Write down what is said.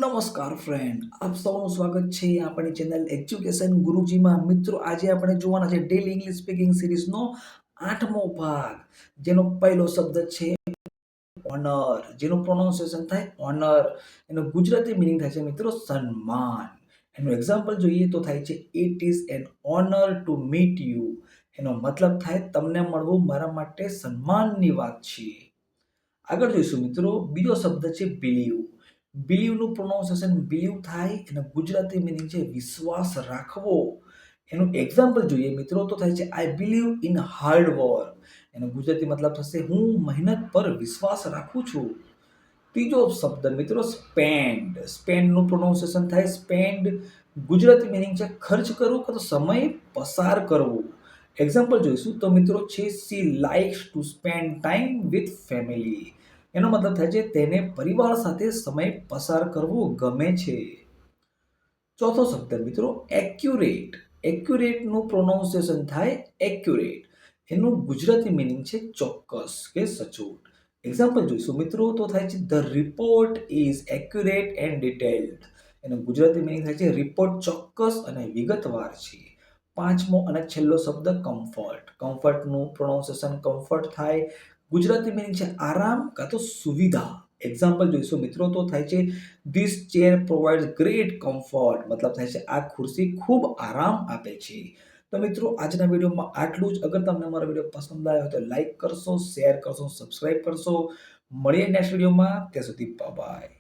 નમસ્કાર ફ્રેન્ડ, આપ સૌનું સ્વાગત છે આપણી ચેનલ એજ્યુકેશન ગુરુજીમાં. મિત્રો, આજે આપણે જોવાના છે ડેલી ઇંગ્લિશ સ્પીકિંગ સિરીઝનો 8મો ભાગ, જેનો પહેલો શબ્દ છે ઓનર, જેનું પ્રોનાઉન્સિએશન થાય ઓનર. એનો ગુજરાતી મીનિંગ થાય છે મિત્રો સન્માન. એનું એક્ઝામ્પલ જોઈએ તો થાય છે it is an honour to meet you. એનો મતલબ થાય તમને મળવું મારા માટે સન્માનની વાત છે. આગળ જોઈશું મિત્રો, બીજો શબ્દ છે બિલીવ. બિલીવનું પ્રોનાઉન્સિએશન બિલીવ થાય, એનો ગુજરાતી મીનિંગ છે વિશ્વાસ રાખવો. એનું એક્ઝામ્પલ જોઈએ મિત્રો તો થાય છે I believe in hard work. એનો ગુજરાતી મતલબ થશે હું મહેનત પર વિશ્વાસ રાખું છું. ત્રીજો શબ્દ મિત્રો સ્પેન્ડ. સ્પેન્ડનું પ્રોનાઉન્સિએશન થાય સ્પેન્ડ. ગુજરાતી મીનિંગ છે ખર્ચ કરવું કે તો સમય પસાર કરવો. એક્ઝામ્પલ જોઈશું તો મિત્રો છે C likes to spend time with family. એનો મતલબ થાય છે તેને પરિવાર સાથે સમય પસાર કરવો ગમે છે. ચોથો શબ્દ મિત્રો એક્યુરેટ. એક્યુરેટનું પ્રોનાઉન્સિએશન થાય એક્યુરેટ. એનું ગુજરાતી મીનિંગ છે ચોક્કસ કે સચોટ. એક્ઝામ્પલ જોઈશું મિત્રો તો થાય છે the report is accurate and detailed. એનું ગુજરાતી મીનિંગ થાય છે રિપોર્ટ ચોક્કસ અને વિગતવાર છે. પાંચમો અને છેલ્લો શબ્દ કમ્ફર્ટ. કમ્ફર્ટનું પ્રોનાઉન્સિએશન કમ્ફર્ટ થાય. ગુજરાતી મીનિંગ છે આરામ કાં તો સુવિધા. એક્ઝામ્પલ જોઈશું મિત્રો તો થાય છે this chair provides great comfort. મતલબ થાય છે આ ખુરશી ખૂબ આરામ આપે છે. તો મિત્રો, આજના વિડીયોમાં આટલું જ. અગર તમને અમારો વિડીયો પસંદ આવ્યો તો લાઈક કરશો, શેર કરશો, સબસ્ક્રાઇબ કરશો. મળીએ નેક્સ્ટ વિડીયોમાં. ત્યાં સુધી બાય.